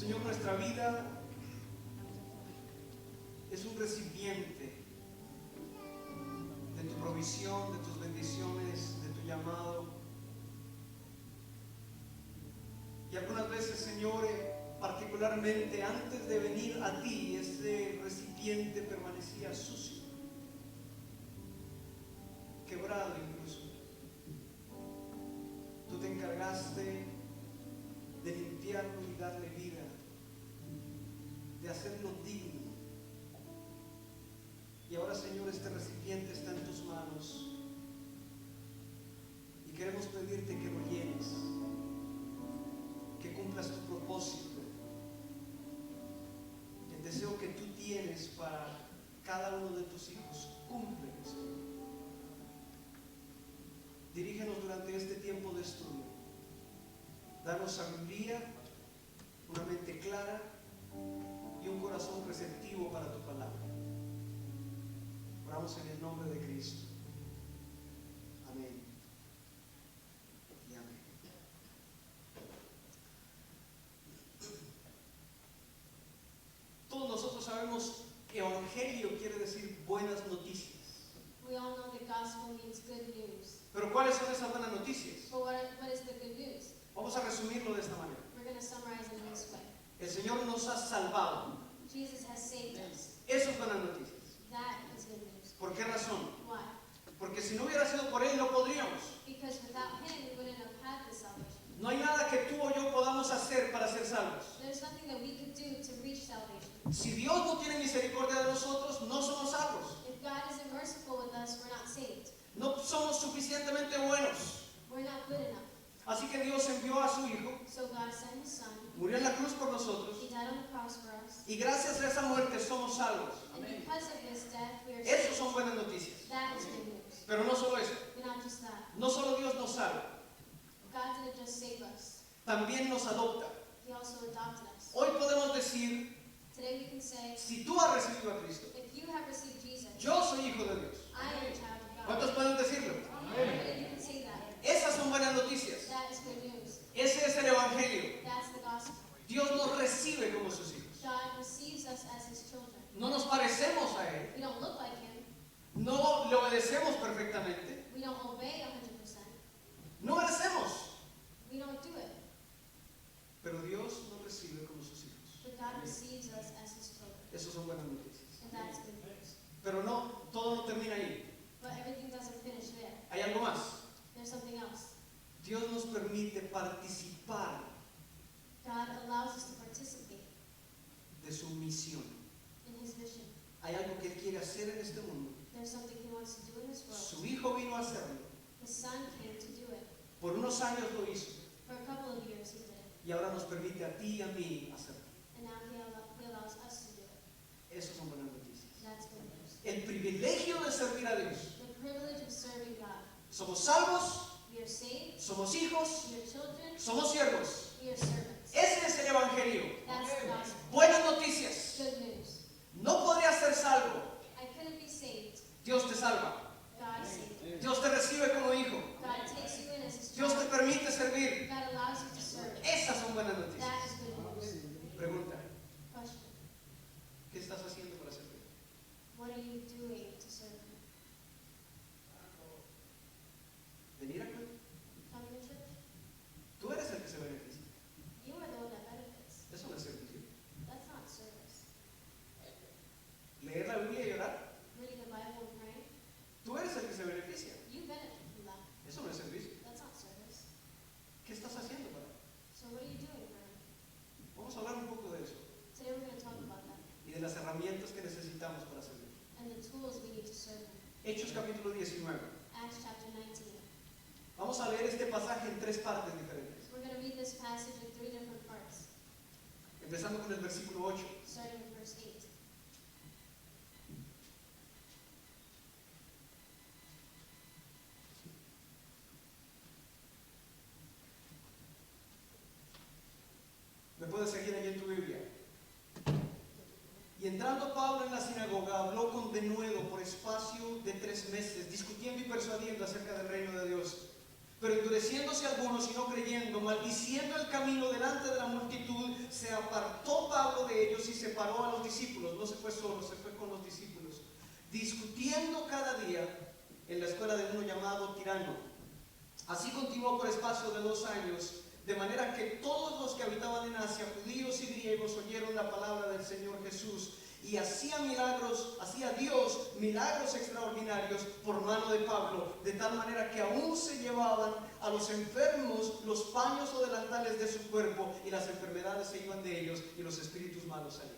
Señor, nuestra vida es un recipiente de tu provisión, de tus bendiciones, de tu llamado. Y algunas veces, Señor, particularmente antes de venir a ti, ese recipiente permanecía sucio, quebrado incluso. Tú te encargaste de limpiarlo y darle vida, de hacerlo digno. Y ahora, Señor, este recipiente está en tus manos y queremos pedirte que lo llenes, que cumplas tu propósito, el deseo que tú tienes para cada uno de tus hijos. Cúmplelo, Señor. Dirígenos durante este tiempo de estudio. Danos sabiduría, una mente clara y un corazón receptivo para tu palabra. Oramos en el nombre de Cristo. Amén y amén. Todos nosotros sabemos que evangelio quiere decir buenas noticias. We all know that gospel means good news. Pero ¿cuáles son esas buenas noticias? But what is the good news? Vamos a resumirlo de esta manera. We're going to summarize it in this way. El Señor nos ha salvado. Jesus has saved us. Eso es buenas noticias. That is good news. ¿Por qué razón? Why? Porque si no hubiera sido por Él no podríamos. Because without him, we wouldn't have had this salvation. No hay nada que tú o yo podamos hacer para ser salvos. There's nothing that we could do to reach salvation. Si Dios no tiene misericordia de nosotros, no somos salvos. If God isn't merciful with us, we're not saved. No somos suficientemente buenos. We're not good enough. Así que Dios envió a su Hijo, So God sent his son. murió en la cruz por nosotros, He died on the cross for us. y gracias a esa muerte somos salvos. And because of his death, we are Esas saved. son buenas noticias. That is good news. Pero no solo eso. But not just that. No solo Dios nos salva, God didn't just save us. también nos adopta. He also adopted us. Hoy podemos decir, Today we can say, si tú has recibido a Cristo, if you have received Jesus, yo soy hijo de Dios. I am a child of God. ¿Cuántos pueden decirlo? You can say that. Esas son buenas noticias. That is good news. Ese es el Evangelio. That's the gospel. Dios nos recibe como sus hijos. God receives us as his children. No nos parecemos a Él. We don't look like him. No le obedecemos perfectamente. We don't obey 100%. No merecemos. We don't do it. Pero Dios nos recibe como sus hijos. But God receives us as his children. Esas son buenas noticias. And that's good news. Pero no, todo no termina ahí. But everything doesn't finish there. Hay algo más. There's something else. Dios nos permite participar God allows us to participate de su misión. in his vision. Hay algo que Él quiere hacer en este mundo. There's something he wants to do in this world. Su Hijo vino a hacerlo. His son came to do it. Por unos años lo hizo. For a couple of years he did it. Y ahora nos permite a ti y a mí hacerlo. And now he allows us to do it. Esas son buenas noticias. That's good news. El privilegio de servir a Dios. The privilege of serving God. Somos salvos, We are saved. somos hijos, We are children. somos siervos. We are servants. Ese es el Evangelio. That's the gospel. Buenas noticias. Good news. No podrías ser salvo. I couldn't be saved. Dios te salva. God saved me. Dios te recibe como hijo. God takes you in as his Dios te child. permite servir. God allows you to serve. Esas son buenas That noticias. is good news. Pregunta, Question. ¿qué estás haciendo para servir? What are you doing to serve him? ¿Venir acá? Coming to church? Tú eres el que se beneficia. You are the one that benefits. Eso no es servicio. That's not service. Leer la Biblia y orar. Reading the Bible and praying? Tú eres el que se beneficia. You benefit from that. Eso no es servicio. That's not service. ¿Qué estás haciendo para? So what are you doing, Brian? Vamos a hablar un poco de eso Today we're going to talk about that. y de las herramientas que necesitamos para servir. And the tools we need to serve him. Hechos capítulo 19. Acts chapter 19. Vamos a leer este pasaje en tres partes diferentes. We're going to read this passage in 3 different parts. Empezando con el versículo 8. Starting with verse 8. ¿Me puedes seguir ahí en tu Biblia? Y entrando Pablo en la sinagoga, habló con denuedo por espacio de 3 meses, discutiendo y persuadiendo acerca del reino de Dios. Pero endureciéndose algunos y no creyendo, maldiciendo el camino delante de la multitud, se apartó Pablo de ellos y separó a los discípulos. No se fue solo, se fue con los discípulos, discutiendo cada día en la escuela de uno llamado Tirano. Así continuó por espacio de 2 años, de manera que todos los que habitaban en Asia, judíos y griegos, oyeron la palabra del Señor Jesús, y hacía Dios milagros extraordinarios por mano de Pablo, de tal manera que aún se llevaban a los enfermos los paños o delantales de su cuerpo, y las enfermedades se iban de ellos y los espíritus malos salían.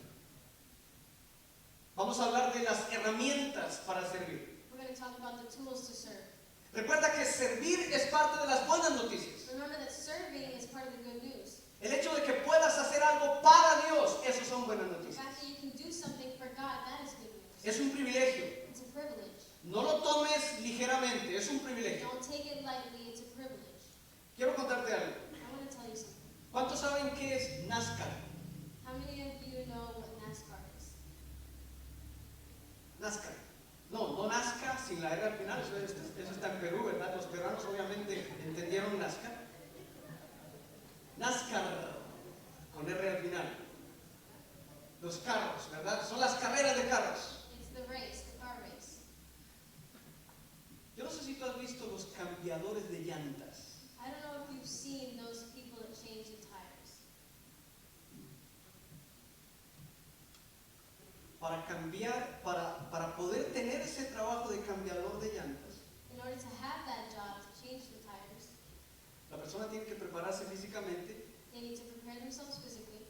Vamos a hablar de las herramientas para servir. We're going to talk about the tools to serve. Recuerda que servir es parte de las buenas noticias. Remember that serving is part of the good news. El hecho de que puedas hacer algo para Dios, eso son buenas The noticias. fact that you can do something for God, that is good news. Es un privilegio. It's a privilege. No lo tomes ligeramente, es un privilegio. Don't take it lightly, it's a privilege. Quiero contarte algo. I want to tell you something. ¿Cuántos saben qué es NASCAR? How many of you know what NASCAR is? NASCAR. No Nazca sin la R al final, eso está en Perú, ¿verdad? Los peruanos obviamente entendieron NASCAR. NASCAR con R al final. Los carros, ¿verdad? Son las carreras de carros. It's the race, the car race. Yo no sé si tú has visto los cambiadores de llantas. I don't know if you've seen those people that change the tires. Para cambiar, para poder tener ese trabajo de cambiador de llantas, In order to have that job to change the tires, la persona tiene que prepararse físicamente, they need to prepare themselves physically,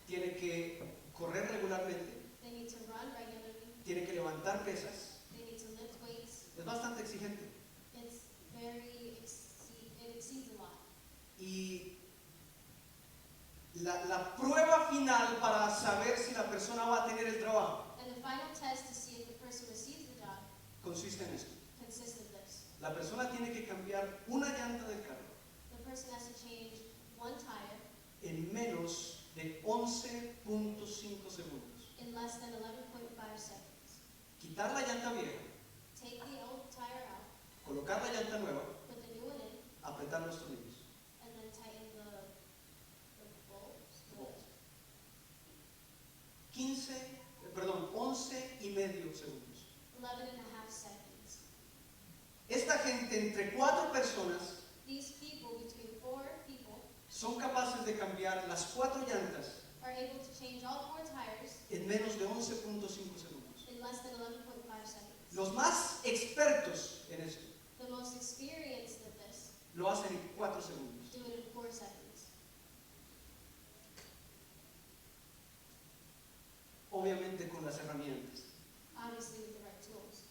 tiene que correr regularmente, they need to run regularly, tiene que levantar pesas. they need to lift weights. Es bastante exigente. It's it exceeds a lot. Y la prueba final para saber si la persona va a tener el trabajo And the final test to see if the person receives the job consiste en esto. consists of this. La persona tiene que cambiar una llanta del carro The person has to change one tire en menos de 11.5 segundos. in less than 11.5 seconds. Quitar la llanta vieja, Take the old tire out, colocar la llanta nueva, put the new one in, apretar los tornillos. and then tighten the bolts. 11 y medio segundos. 11.5 seconds. Esta gente, entre 4 personas, These people, between 4 people, son capaces de cambiar las 4 llantas are able to change all 4 tires en menos de 11.5 segundos. in less than 11.5 seconds. Los más expertos en esto The most experienced at this lo hacen en 4 segundos. do it in 4 seconds. Obviamente con las herramientas. Obviously with the right tools.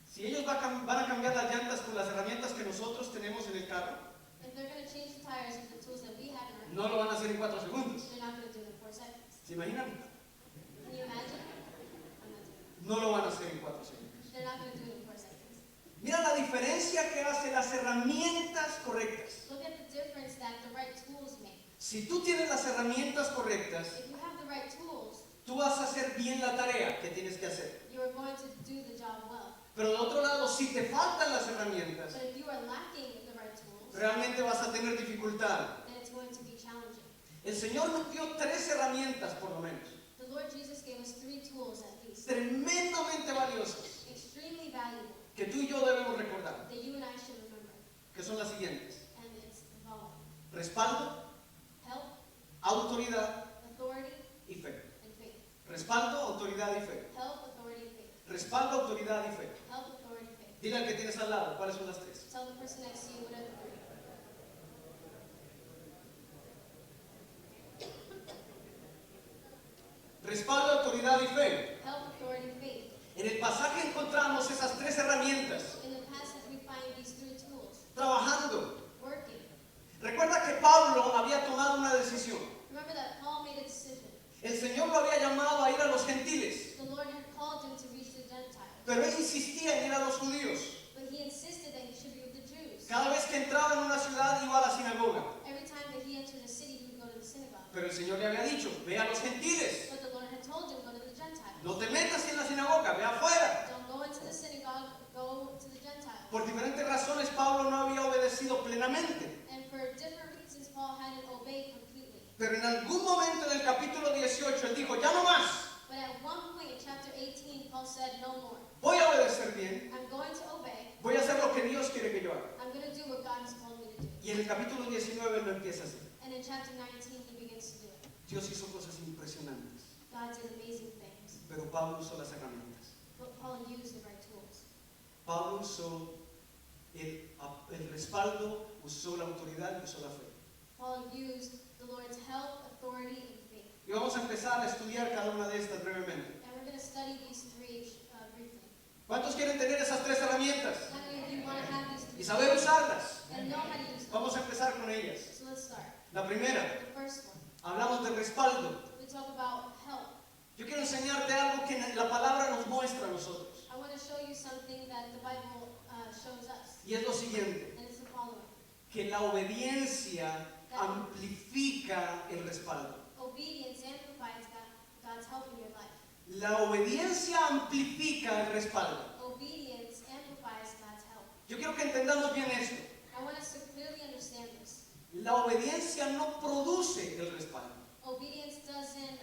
Si ellos van a cambiar las llantas con las herramientas que nosotros tenemos en el carro, If they're going to change the tires with the tools that we have in our no lo van a hacer en 4 segundos. they're not going to do it in 4 seconds. ¿Se imaginan? Can you imagine? I'm not doing it. No lo van a hacer en 4 segundos. They're not going to do it in 4 seconds. Mira la diferencia que hacen las herramientas correctas. Look at the difference that the right tools make. Si tú tienes las herramientas correctas, If you have the right tools, tú vas a hacer bien la tarea que tienes que hacer. you are going to do the job well. Pero de otro lado, si te faltan las herramientas, But if you are lacking the right tools, realmente vas a tener dificultad. then it's going to be challenging. El Señor nos dio 3 herramientas por lo menos, The Lord Jesus gave us 3 tools at least, tremendamente valiosas, extremely valuable, que tú y yo debemos recordar, that you and I should remember. que son las siguientes: And it's the following: respaldo, help, autoridad authority, y fe. and faith. Respaldo, autoridad y fe. Help, authority, and faith. Respaldo, autoridad y fe. Help, authority, faith. Dile al que tienes al lado, ¿cuáles son las 3? Tell the person next to you what are the 3. Respaldo, autoridad y fe. Help, authority, faith. En el pasaje encontramos esas 3 herramientas In the passage we find these 3 tools trabajando. working. Recuerda que Pablo había tomado una decisión. Remember that Paul made a decision. El Señor lo había llamado a ir a los gentiles, The Lord had called him to reach the Gentiles, pero él insistía en ir a los judíos. but he insisted that he should be with the Jews. Cada vez que entraba en una ciudad iba a la sinagoga, Every time that he entered a city, he would go to the synagogue. pero el Señor le había dicho: ve a los gentiles, But the Lord had told him, go to the Gentiles. no te metas en la sinagoga, ve afuera. Don't go into the synagogue, go to the Gentiles. Por diferentes razones Pablo no había obedecido plenamente Pero en algún momento en el capítulo 18 él dijo, ya no más, But at one point in chapter 18, Paul said, no more. voy a obedecer bien, I'm going to obey. voy a hacer lo que Dios quiere que yo haga. I'm going to do what God has told me to do. Y en el capítulo 19 él lo empieza a hacer. And in chapter 19, he begins to do it. Dios hizo cosas impresionantes, God did amazing things. pero Pablo usó las herramientas. But Paul used the right tools. Pablo usó el respaldo, usó la autoridad y usó la fe. Paul used the Lord's help, authority, and faith. Y vamos a empezar a estudiar cada una de estas brevemente. And we're going to study these three briefly. ¿Cuántos quieren tener esas tres herramientas How many of you want to have these y three saber usarlas? and know how to use them? Vamos a empezar con ellas. So let's start. La primera, The first one, hablamos de respaldo. we talk about help. Yo quiero enseñarte algo que la palabra nos muestra a nosotros. I want to show you something that the Bible shows us. Y es lo siguiente, And it's the following. que la obediencia amplifica el respaldo. Obedience amplifies God's help in your life. La obediencia amplifica el respaldo. Obedience amplifies God's help. Yo quiero que entendamos bien esto. I want us to clearly understand this. La obediencia no produce el respaldo. Obedience doesn't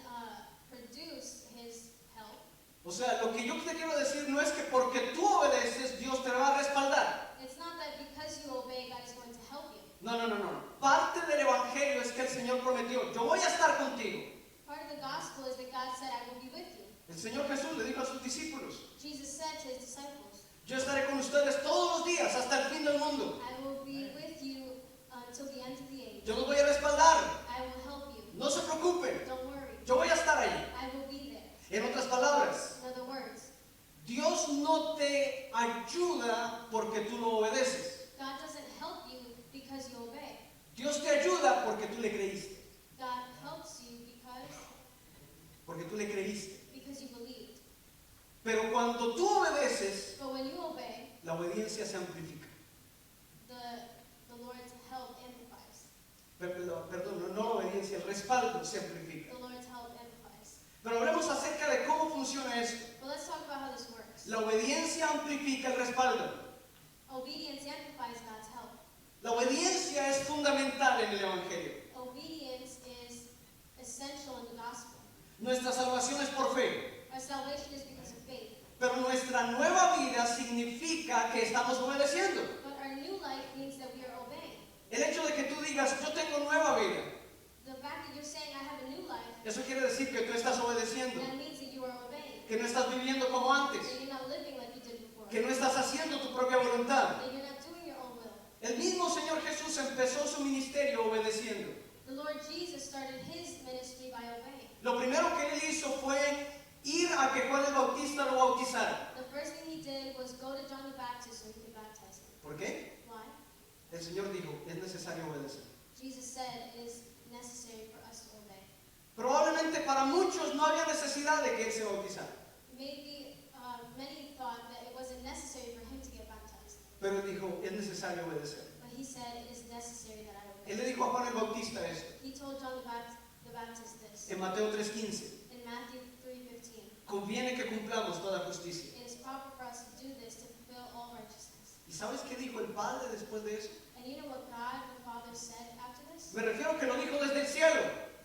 produce his help. O sea, lo que yo te quiero decir no es que porque tú obedeces, Dios te va a respaldar. It's not that because you obey, God is going to help you. No, no, no, no. Parte del evangelio es que el Señor prometió, yo voy a estar contigo. Part of the gospel is that God said, I will be with you. El Señor Jesús le dijo a sus discípulos, Jesus said to his disciples, yo estaré con ustedes todos los días hasta el fin del mundo. I will be with you until the end of the age. Yo los voy a respaldar. I will help you. No se preocupen. Don't worry. Yo voy a estar ahí. I will be there. En otras palabras, In other words, Dios no te ayuda porque tú lo obedeces. God doesn't help you because you obey. Dios te ayuda porque tú le creíste. God helps you Porque tú le creíste. because you believed. Pero cuando tú obedeces, But when you obey, la obediencia se amplifica. the Lord's help amplifies. Perdón, no la obediencia, el respaldo se amplifica. The Lord's help amplifies. Pero hablemos acerca de cómo funciona esto. But let's talk about how this works. La obediencia amplifica el respaldo. Obedience amplifies God's help. La obediencia es fundamental en el Evangelio. Obedience is essential in the gospel. Nuestra salvación es por fe. Our salvation is because of faith. Pero nuestra nueva vida significa que estamos obedeciendo. But our new life means that we are obeying. El hecho de que tú digas, yo tengo nueva vida, The fact that you're saying I have a new life, eso quiere decir que tú estás obedeciendo. that means that you are obeying. Que no estás viviendo como antes. That you're not living like you did before. Que no estás haciendo tu propia voluntad. That you're not doing your own will. El mismo Señor Jesús empezó su ministerio obedeciendo. The Lord Jesus started his ministry by obeying. Lo primero que él hizo fue ir a que Juan el Bautista lo bautizara. The first thing he did was go to John the Baptist so he could baptize him. ¿Por qué? Why? El Señor dijo, es necesario obedecer. Jesus said it is necessary for us to obey. Probablemente para muchos no había necesidad de que él se bautizara. Maybe many thought that it wasn't necessary for him to get baptized. Pero él dijo, es necesario obedecer. But he said it is necessary that I Él obey. le dijo a Juan el Bautista esto. He told John the Baptist this En Mateo 3:15. in Matthew 3:15. Conviene que cumplamos toda justicia. It is proper for us to do this to fulfill all righteousness. ¿Y sabes qué dijo el Padre después de eso? And you know what God the Father said after this? Me refiero que lo dijo desde el cielo.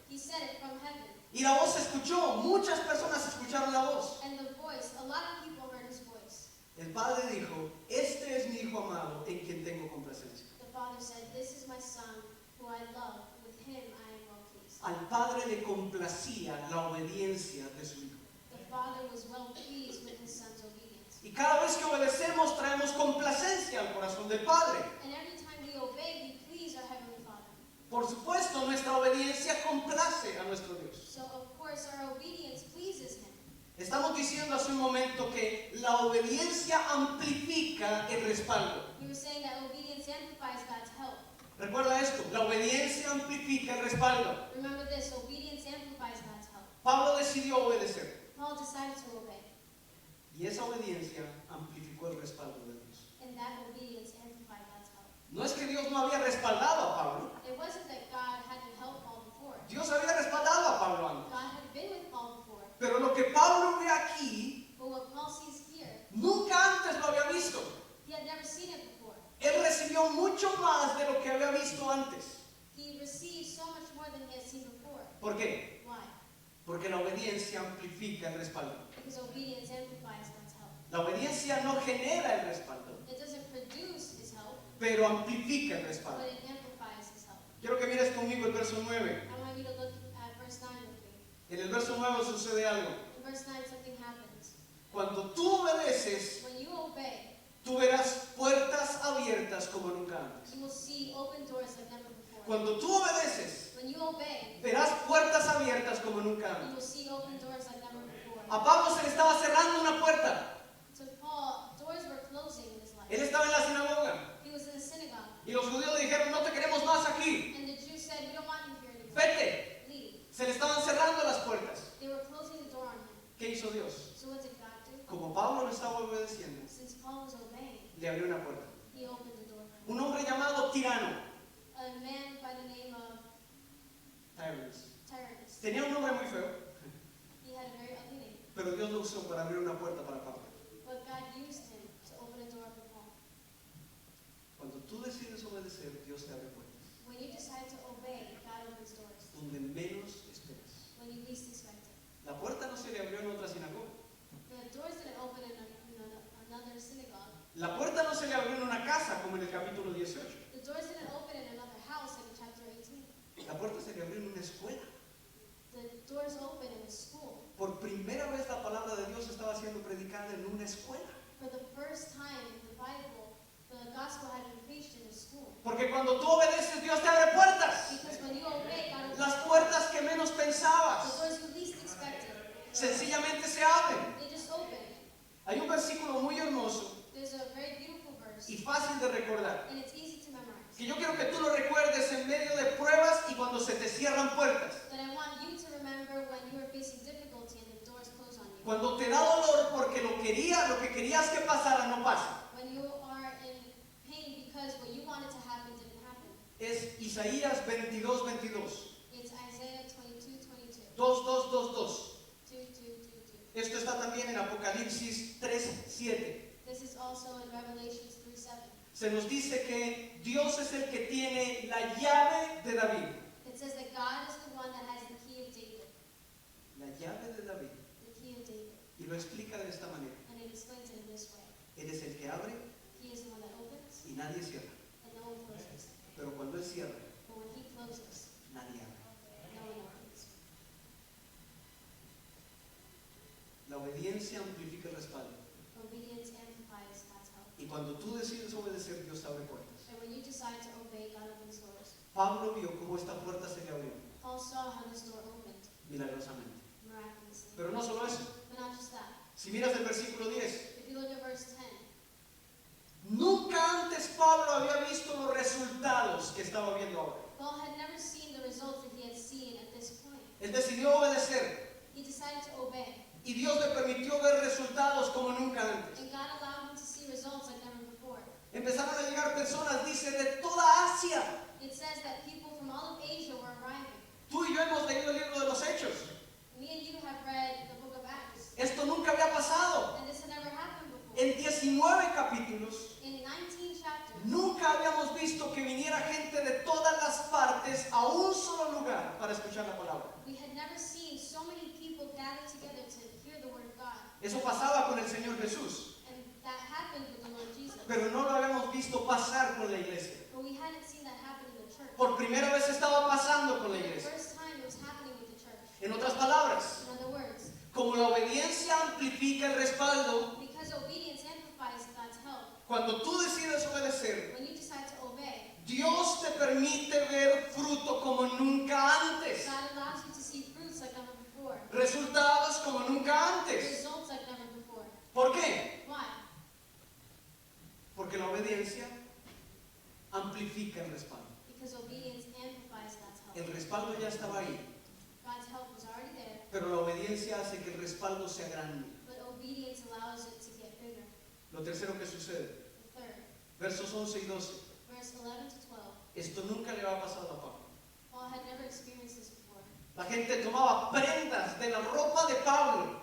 He said it from heaven. Y la voz se escuchó. Muchas personas escucharon la voz. And the voice, a lot of people heard his voice. El Padre dijo, este es mi Hijo amado en quien tengo complacencia. The Father said, this is my Son, who I love. With him I am well pleased. Al Padre le complacía la obediencia de su Hijo. The Father was well pleased with his Son's obedience. Y cada vez que obedecemos traemos complacencia al corazón del Padre. And every time we obey, we please our Heavenly Father. Por supuesto, nuestra obediencia complace a nuestro Dios. So of course our obedience pleases him. Estamos diciendo hace un momento que la obediencia amplifica el respaldo. We were saying that obedience amplifies God's help. Recuerda esto, la obediencia amplifica el respaldo. Remember this, obedience amplifies God's help. Pablo decidió obedecer Paul decided to obey, y esa obediencia amplificó el respaldo de Dios. and that obedience amplified God's help. No es que Dios no había respaldado a Pablo. It wasn't that God hadn't helped Paul before. Dios había respaldado a Pablo antes. God had been with Paul before. Pero lo que Pablo ve aquí, But what Paul sees here, nunca antes lo había visto. he had never seen it before. Él recibió mucho más de lo que había visto antes. He received so much more than he had seen before. ¿Por qué? Why? Porque la obediencia amplifica el respaldo. Because obedience amplifies God's help. La obediencia no genera el respaldo, It doesn't produce His help, pero amplifica el respaldo. but it amplifies His help. Quiero que mires conmigo el verso 9. I want you to look at verse 9 with me. En el verso 9 sucede algo. In verse 9, something happens. Cuando tú obedeces, When you obey, tú verás puertas abiertas como nunca antes. you will see open doors like never before. Cuando tú obedeces, When you obey, verás puertas abiertas como nunca you antes. will see open doors like never before. A Pablo se le estaba cerrando una puerta. To Paul, doors were closing in his Él life. estaba en la sinagoga He was in the synagogue, y los judíos le dijeron, no te queremos más aquí. and the Jews said, "We don't want you here anymore. Vete. Leave." Se le estaban cerrando las puertas. They were closing the door on him. ¿Qué hizo Dios? So what did God do? Como Pablo no estaba obedeciendo, Since Paul was obeying, le abrió una puerta. he opened the door. Un hombre llamado Tirano, A man by the name of Tyrannus, Tyrannus. tenía un nombre muy feo, He had a very ugly name, pero Dios lo usó para abrir una puerta para Pablo. but God used him to open a door for Paul. Cuando tú decides obedecer, Dios te abre puertas When you decide to obey, God opens doors. donde menos esperas. When you least expect it. La puerta no se le abrió en otra sinagoga. The doors didn't open in another synagogue. La puerta no se le abrió en una casa como en el capítulo 18. The doors didn't open in another house like in chapter 18. La puerta se le abrió en una escuela. The doors open in a school. Por primera vez la palabra de Dios estaba siendo predicada en una escuela. For the first time in the Bible, the gospel had been preached in a school. Porque cuando tú obedeces, Dios te abre puertas. Because when you obey, God opens Las doors. puertas que menos The pensabas doors you least expected. sencillamente se abren. They just open. Hay un versículo muy hermoso There's a very beautiful verse, y fácil de recordar, and it's easy to memorize. que yo quiero que tú lo recuerdes en medio de pruebas y cuando se te cierran puertas. That I want you to remember when you are facing difficulty and the doors close on you. Cuando te da dolor porque lo que querías que pasara no pasa. When you are in pain because what you wanted to happen didn't happen. Es Isaías 22:22. It's Isaiah 22:22. 2:2:2:2. 2:2:2:2. Esto está también en Apocalipsis 3:7. This is also in Revelations 3:7. Se nos dice que Dios es el que tiene la llave de David. It says that God is the one that has the key of David. La llave de David. The key of David. Y lo explica de esta manera. And it explains it in this way. Él es el que abre He is the one that opens y nadie cierra. and no one closes. Pero cuando Él cierra, But when He closes, nadie abre. no one opens. La obediencia amplifica el respaldo. Obedience amplifies God's help. Y cuando tú decides obedecer, Dios abre puertas. And when you decide to obey, God opens doors. Pablo vio cómo esta puerta se le abrió Paul saw how this door opened milagrosamente. miraculously. Pero no solo eso. But not just that. Si miras el versículo 10, If you look at verse 10, nunca antes Pablo había visto los resultados que estaba viendo ahora. Paul had never seen the results that he had seen at this point. Él decidió obedecer He decided to obey. y Dios le permitió ver resultados como nunca antes. And God allowed him to see results like never before. Empezaron a llegar personas, dice, de toda Asia. It says that people from all of Asia were arriving. Tú y yo hemos leído el libro de los Hechos. Me and you have read the book of Acts. Esto nunca había pasado. And this had never happened before. En 19 capítulos, In 19 chapters, nunca habíamos visto que viniera gente de todas las partes a un solo lugar para escuchar la palabra. we had never seen so many people gathered together to hear the word of God. Eso pasaba con el Señor Jesús, And that happened with the Lord Jesus. pero no lo habíamos visto pasar con la iglesia. But we hadn't seen that happen in the church. Por primera vez estaba pasando con la For the iglesia. first time it was happening with the church. En otras palabras, In other words, como la obediencia amplifica el respaldo, because obedience amplifies God's help, cuando tú decides obedecer, when you decide to obey, Dios te permite ver fruto como nunca antes, God allows you to see fruits like never before. resultados como nunca antes. Results like never before. ¿Por qué? Why? Porque la obediencia amplifica el respaldo. Because obedience amplifies God's help. El respaldo ya estaba ahí, God's help was already there, pero la obediencia hace que el respaldo sea grande. but obedience allows it to get bigger. Lo tercero que sucede, The third, versos 11 y 12. verse 11 to 12, Esto nunca le había pasado a Pablo. Paul had never experienced this before. La gente tomaba prendas de la ropa de Pablo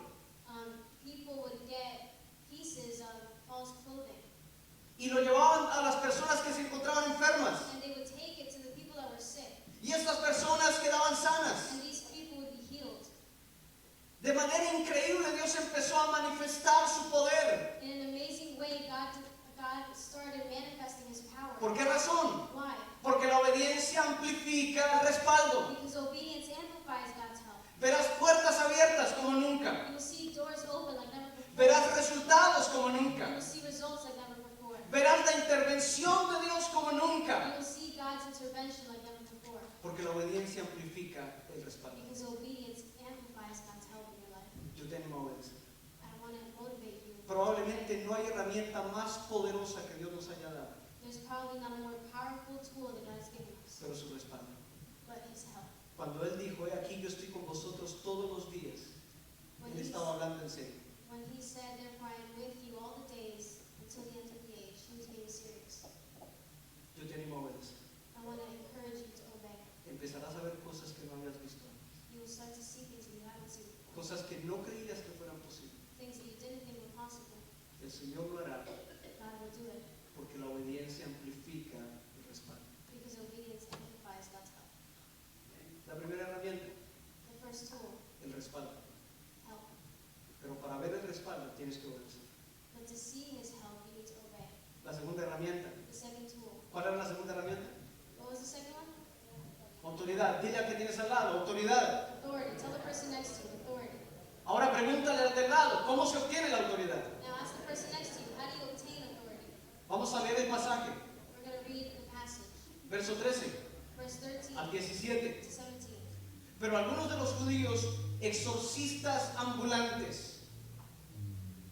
People would get pieces of Paul's clothing, y lo llevaban a las personas que se encontraban enfermas. and they would take it to the people that were sick. Y estas personas quedaban sanas. And these Verás la intervención de Dios como You nunca. will see God's intervention like never before. Porque la obediencia amplifica el respaldo. Because obedience amplifies God's help in your life. Yo te animo a obedecer. I want to motivate you. Probablemente no hay herramienta más poderosa que Dios nos haya dado, There's probably not a more powerful tool that God has given us, pero su respaldo. but His help. Cuando Él dijo, he aquí yo estoy con vosotros todos los días, When Él he, estaba hablando en serio. when he said, therefore I am with you all the days until the end of the age, He was being serious. Yo te animo a obedecer. I want to encourage you to obey. Empezarás a ver cosas que no habías visto antes, You will start to see things that you haven't seen before. cosas que no creías que fueran posibles. Things that you didn't think were possible. El Señor lo hará God will do it porque la obediencia amplifica el respaldo. because obedience amplifies God's help. La primera herramienta, The first tool, el respaldo. help. Pero para ver el respaldo tienes que obedecer. But to see His help, you need to obey. La segunda herramienta. The second tool. ¿Cuál era la segunda herramienta? What was the second one? Autoridad. Dile al que tienes al lado, autoridad. Authority. Tell the person next to you, authority. Ahora pregúntale al del lado, ¿cómo se obtiene la autoridad? Now ask the person next to you, how do you obtain authority? Vamos a leer el pasaje, We're going to read the passage, verso 13 verse 13 al 17. to 17. Pero algunos de los judíos, exorcistas ambulantes,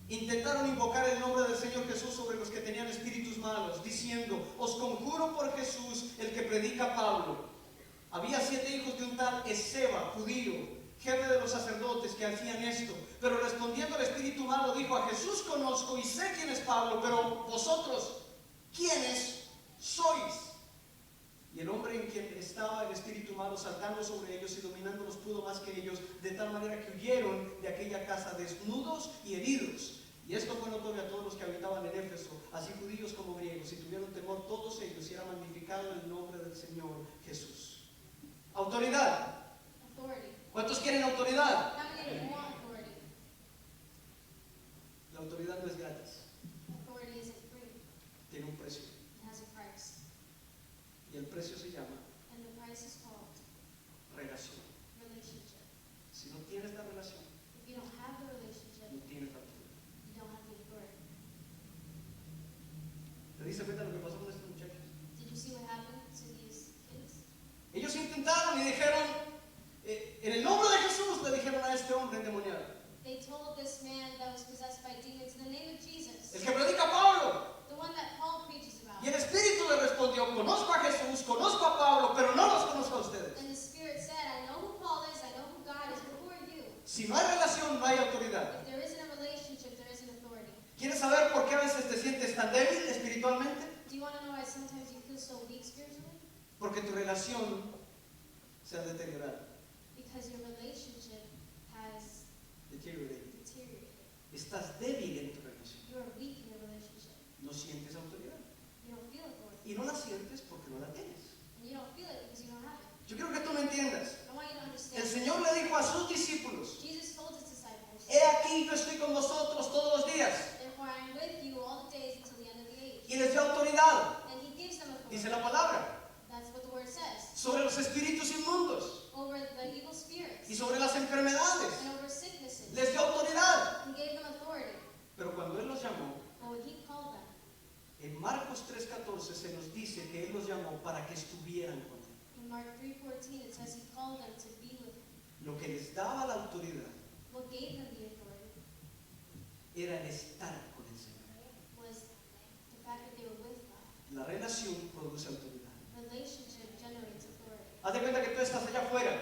intentaron invocar el nombre del Señor Jesús sobre los que tenían espíritus malos, diciendo, os conjuro por Jesús, el que predica Pablo. Había 7 hijos de un tal Esceva, judío, jefe de los sacerdotes, que hacían esto. Pero respondiendo el espíritu malo, dijo, a Jesús conozco y sé quién es Pablo, pero vosotros, ¿quiénes sois? Y el hombre en quien estaba el espíritu malo saltando sobre ellos y dominándolos pudo más que ellos, de tal manera que huyeron de aquella casa desnudos y heridos. Y esto fue notorio a todos los que habitaban en Éfeso, así judíos como griegos, y tuvieron temor todos ellos, y era magnificado el nombre del Señor Jesús. Autoridad. Authority. ¿Cuántos quieren autoridad? How many of you want authority? La autoridad no es gratis, Authority isn't free. tiene un precio. It has a price. Y el precio se llama And the price is called relación. relationship. Si no tienes la relación, If you don't have the relationship, no tienes la autoridad. you don't have the authority. ¿Te diste cuenta de lo que pasó con estos muchachos? Did you see what happened to these kids? Ellos intentaron y dijeron, en el nombre de Jesús, le dijeron a este hombre endemoniado, They told this man that was possessed by demons, in the name of Jesus, el que predica Pablo. the one that Paul preaches about. Y el Espíritu le respondió, conozco a Jesús, conozco a Pablo, pero no los conozco a ustedes. And the Spirit said, I know who Paul is, I know who God is, but who are you? Si no hay relación, no hay autoridad. If there isn't a relationship, there isn't authority. ¿Quieres saber por qué a veces te sientes tan débil espiritualmente? Do you want to know why sometimes you feel so weak spiritually? Porque tu relación se ha deteriorado. Because your relationship has Deteriorated. deteriorated. Estás débil en tu relación. You are weak in your relationship. No sientes autoridad. You don't feel authority. Y no la sientes porque no la tienes. And you don't feel it because you don't have it. Yo quiero que tú me entiendas. I want you to El understand. Señor le dijo a sus discípulos, Jesus told his disciples, he aquí yo estoy con vosotros todos los días. therefore I am with you all the days until the end of the age. Y les dio autoridad, And he gives them authority. dice la palabra, That's what the word says. sobre los espíritus inmundos Over the evil spirits y sobre las enfermedades. and over sicknesses. Les dio autoridad. He gave them authority. Pero cuando Él los llamó, But when he called them, en Marcos 3:14 se nos dice que Él los llamó para que estuvieran con Él. in Mark 3:14, it says he called them to be with him. Lo que les daba la autoridad What gave them the authority era el estar con el Señor. was the fact that they were with God. La relación produce autoridad. Relationship generates authority. Haz de cuenta que tú estás allá afuera,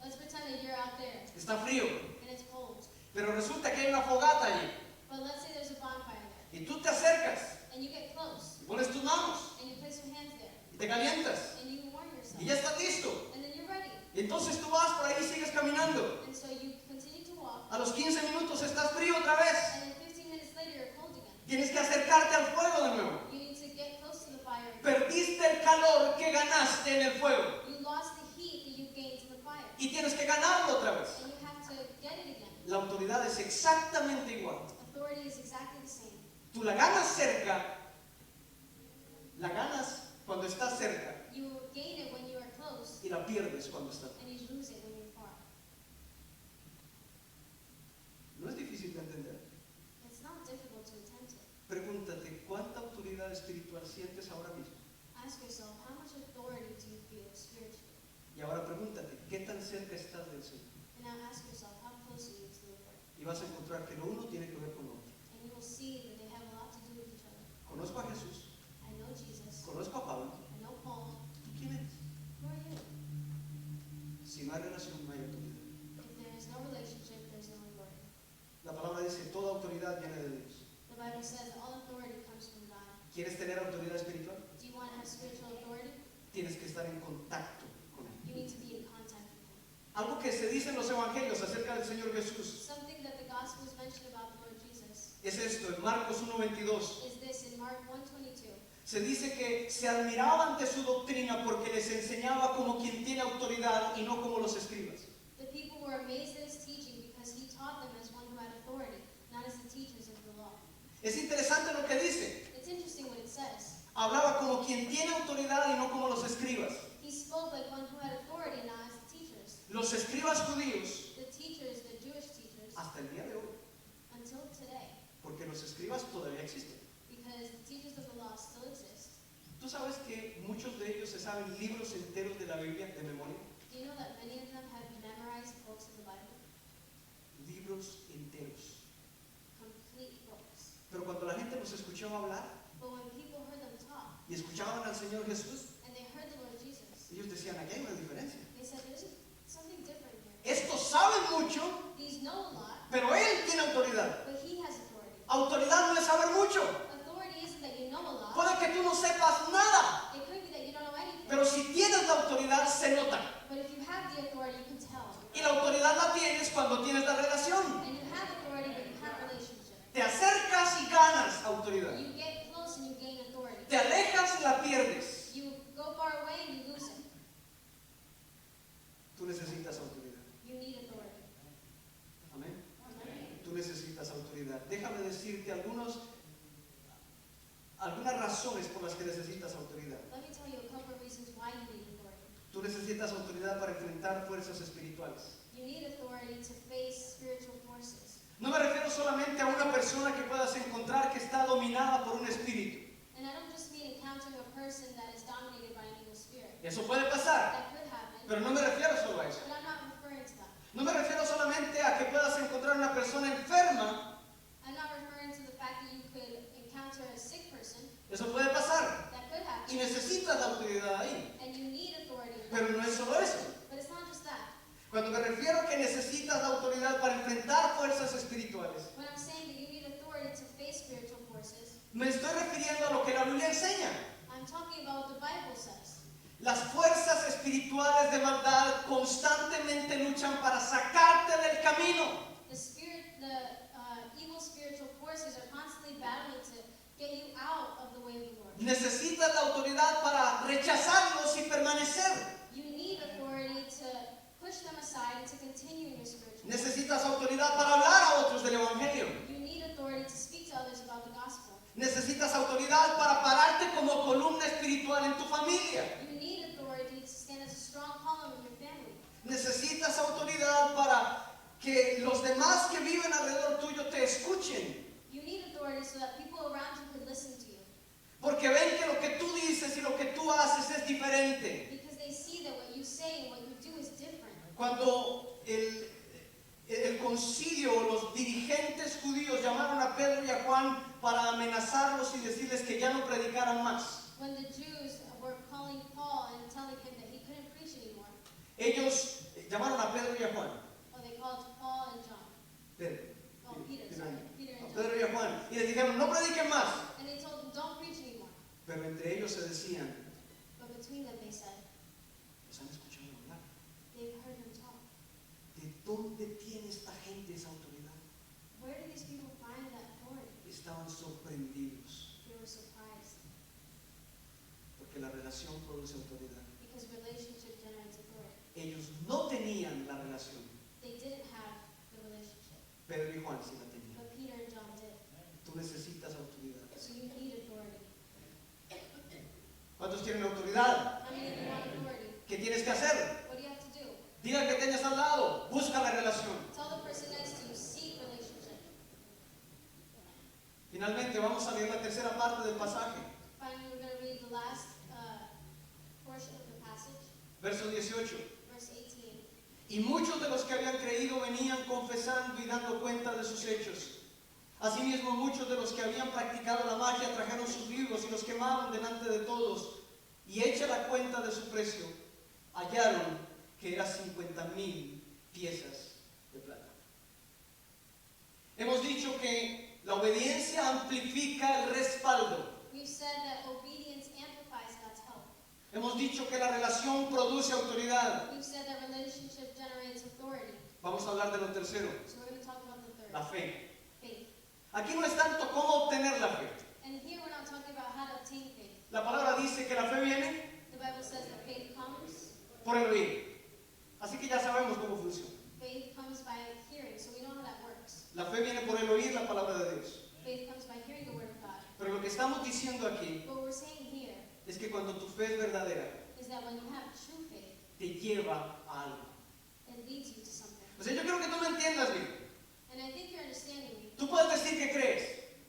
Let's pretend that you're out there está frío, and it's cold. pero resulta que hay una fogata allí. But let's say there's a bonfire there Y tú te acercas, and you get close y pones tus manos, and you place your hands there y te calientas, and you warm yourself. y ya estás listo. And then you're ready. Y entonces tú vas por ahí y sigues caminando. And so you continue to walk. A los 15 minutos estás frío otra vez. And then 15 minutes later, you're cold again. Tienes que acercarte al fuego de nuevo. You need to get close to the fire again. Perdiste el calor que ganaste en el fuego. You lost the heat that you gained to the fire. Y tienes que ganarlo otra vez. And you have to get it again. La autoridad es exactamente igual. Authority is exactly the same. Tú la ganas cerca, la ganas cuando estás cerca You gain it when you are close, y la pierdes cuando estás. and you lose it when you're far. No es difícil de entender. It's not difficult to attend to. Pregúntate, ¿cuánta autoridad espiritual espiritual sientes ahora mismo? Ask yourself, how much authority do you feel spiritually? Y ahora pregúntate, ¿qué tan cerca estás del Señor? And now ask yourself, how close are you to the Lord? Y vas a encontrar que lo uno tiene que ver con lo otro. And you will see that they have a lot to do with each other. Conozco a Jesús, I know Jesus. conozco a Pablo. I know Paul. ¿Tú quién eres? Who are you? Si no hay relación, no hay autoridad. If there is no relationship, there's no authority. La palabra dice, toda autoridad viene de Dios. The Bible says that all authority comes from God. ¿Quieres tener autoridad espiritual? Do you want to have spiritual authority? Tienes que estar en contacto con Él. You need to be in contact with Him. Algo que se dice en los evangelios acerca del Señor Jesús Something that the Gospels mention about the Lord Jesus es esto, en Marcos 1:22. is this in Mark 1:22. Se dice que se admiraban de su doctrina porque les enseñaba como quien tiene autoridad y no como los escribas. The people were amazed at His teaching because He taught them as one who had authority, not as the teachers of the law. Es interesante lo que dice. It's interesting what it says. Hablaba como quien tiene autoridad y no como los escribas. He spoke like one who had authority, not as the teachers. Los escribas judíos, The teachers, the Jewish teachers, hasta el día de hoy, until today, porque los escribas todavía existen. because the teachers of the law still exist. ¿Tú sabes que muchos de ellos se saben libros enteros de la Biblia de memoria? Do you know that many of them have memorized books of the Bible? Libros enteros. Complete books. Pero cuando la gente los escuchaba hablar But when people heard them talk, y escuchaban al Señor Jesús, and they heard the Lord Jesus, ellos decían, aquí hay una diferencia. they said, there's something different here. Estos saben mucho, These know a lot, pero Él tiene autoridad. but He has authority. Autoridad no es saber mucho. Authority isn't that you know a lot. Puede que tú no sepas nada, It could be that you don't know anything. pero si tienes la autoridad se nota. But if you have the authority, you can tell. Y la autoridad la tienes cuando tienes la relación. And you have authority when you have relationship. Te acercas y ganas autoridad. You get close and you gain authority. Te alejas y la pierdes. You go far away and you lose it. Tú necesitas autoridad. You need authority. Amén. Amen. Tú necesitas autoridad. Déjame decirte algunas razones por las que necesitas autoridad. Let me tell you a couple of reasons why you need authority. Tú necesitas autoridad para enfrentar fuerzas espirituales. You need authority to face spiritual forces. No me refiero solamente a una persona que puedas encontrar que está dominada por un espíritu. And I don't just mean encountering a person that is dominated by an evil spirit. Eso puede pasar, That could happen, pero no me refiero solo a eso. but I'm not referring to that. No me refiero solamente a que puedas encontrar una persona enferma. I'm not referring to the fact that you could encounter a sick person. Eso puede pasar. That could happen. Y necesitas la autoridad ahí. And you need authority. Pero no es solo eso. But it's not just that. Cuando me refiero a que necesitas la autoridad para enfrentar fuerzas espirituales, When I'm saying that you need authority to face spiritual forces, me estoy refiriendo a lo que la Biblia enseña. I'm talking about what the Bible says. Las fuerzas espirituales de maldad constantemente luchan para sacarte del camino. The evil spiritual forces are constantly battling to get you out of the way of the Lord. Necesitas la autoridad para rechazarlos y permanecer. You need authority to push them aside and to continue in your spiritual life. Necesitas autoridad para hablar a otros del Evangelio. You need authority to speak to others about the gospel. Necesitas autoridad para pararte como columna espiritual en tu familia. You need authority to stand as a strong column in your family. Necesitas autoridad para que los demás que viven alrededor tuyo te escuchen. You need authority so that people around you can listen to you. Porque ven que lo que tú dices y lo que tú haces es diferente. Because they see that what you say and what you do is different. Cuando el concilio o los dirigentes judíos llamaron a Pedro y a Juan para amenazarlos y decirles que ya no predicaran más, When the Jews were calling Paul and telling him that he couldn't preach anymore, ellos llamaron a Pedro y a Juan. they called Paul and John. Pedro, Oh, Peter, sorry. Peter a and John. Pedro y a Juan. Y les dijeron, no prediquen más. And they told them, don't preach anymore. Pero entre ellos se decían, But between them they said, los han escuchado hablar. they've heard him talk. ¿De dónde tiene esta gente esa autoridad? Where do these people find that authority? Estaban sorprendidos They were surprised porque la relación produce autoridad. because relationship generates authority. Ellos no tenían la relación. They didn't have the relationship, Pedro y Juan sí la tenían. but Peter and John did. Tú necesitas autoridad. So you need authority. ¿Cuántos tienen autoridad? How many of you want authority? ¿Qué tienes que hacer? What do you have to do? Dile al que tengas al lado, busca la relación. Tell the person next to you, seek relationship. Finalmente vamos a leer la tercera parte del pasaje. Finally, we're going to read the last portion of the passage, Verso 18. verse 18. Y muchos de los que habían creído venían confesando y dando cuenta de sus hechos. Asimismo, muchos de los que habían practicado la magia trajeron sus libros y los quemaron delante de todos. Y hecha la cuenta de su precio, hallaron que era 50,000 piezas de plata. Hemos dicho que la obediencia amplifica el respaldo. We've said that obedience amplifies God's help. Hemos dicho que la relación produce autoridad. We've said that relationship generates authority. Vamos a hablar de lo tercero, So we're going to talk about the third, la fe. faith. Aquí no es tanto cómo obtener la fe. And here we're not talking about how to obtain faith. La palabra dice que la fe viene The Bible says that faith comes. por el oír. Así que ya sabemos cómo funciona. Faith comes by hearing, so we know how that works. La fe viene por el oír la palabra de Dios. Faith comes by hearing the word of God. Pero lo que estamos diciendo aquí What we're saying here es que cuando tu fe es verdadera, is that when you have true faith, te lleva a algo. it leads you to something. O sea, yo creo que tú me entiendas bien. And I think you're understanding me. Tú puedes decir que crees,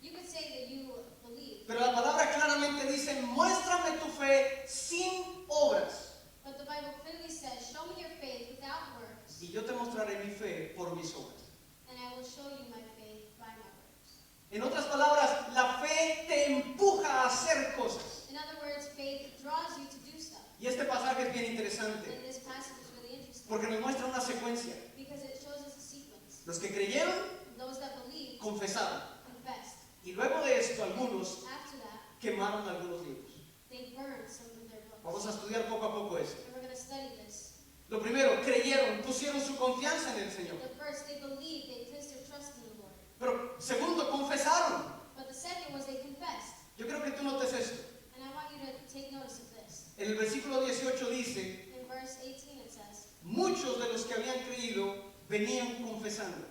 You could say that you believe, pero la palabra claramente dice, muéstrame tu fe sin obras. but the Bible clearly says, show me your faith without works, Y yo te mostraré mi fe por mis obras. and I will show you my faith by my works. En otras palabras, la fe te empuja a hacer cosas. In other words, faith draws you to do stuff. Y este pasaje es bien interesante, And this passage is really interesting porque nos muestra una secuencia. because it shows us a sequence. Los que creyeron, Those that believed confesaron. confessed. Y luego de esto, algunos After that, quemaron algunos libros. they burned some of their Vamos books. a estudiar poco a poco esto. And we're going to study this. Lo primero, creyeron, pusieron su confianza en el Señor. The first, they believed, they placed their trust in the Lord. Pero segundo, confesaron. But the second was they confessed. Yo creo que tú notes esto. And I want you to take notice of this. En el versículo 18 dice, In verse 18 it says, muchos de los que habían creído venían confesando.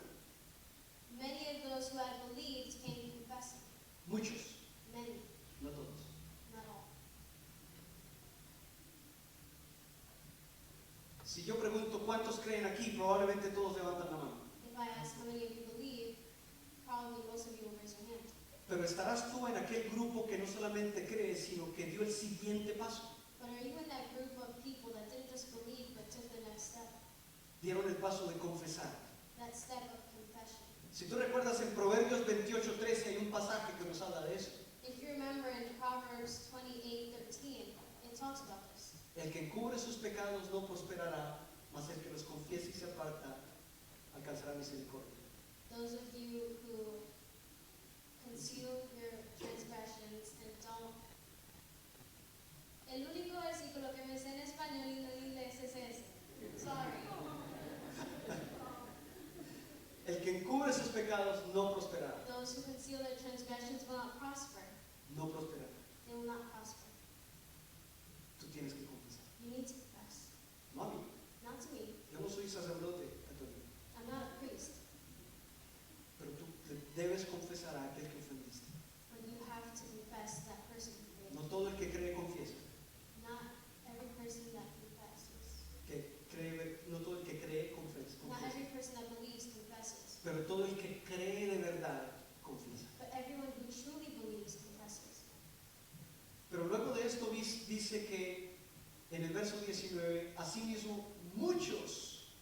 many of those who had believed came confessing. Muchos, Many, no todos. not all. Si yo pregunto cuántos creen aquí, probablemente todos levantan la mano. If I ask how many of you believe, probably most of you will raise your hand. Pero estarás tú en aquel grupo que no solamente cree, sino que dio el siguiente paso. But are you in that group of people that didn't just believe but took the next step? Dieron el paso de confesar. That step of confession. Si tú recuerdas en Proverbios 28:13 hay un pasaje que nos habla de eso. If you remember in Proverbs 28:13, it talks about this. El que encubre sus pecados no prosperará, mas el que los confiese y se aparta alcanzará misericordia. Those of you who conceal your transgressions and don't. El único versículo que me sé en español y no en inglés es ese. Sorry. El que encubre sus pecados no prosperará, Those who conceal their transgressions will not prosper. no prosperará. They will not prosper. Tú tienes que confesar. You need to confess. No a mí. Not to me. Yo no soy sacerdote, Antonio. I'm not a priest. Pero tú le debes confesar a aquel que ofendiste. But you have to confess that person who did. No todo el que cree confiesa. Not every person that confesses. No todo el que cree confiesa. Not every person that believes confesses. Pero todo el que cree de verdad confiesa. But everyone who truly believes confesses. Pero luego de esto dice que en el verso 19, asimismo muchos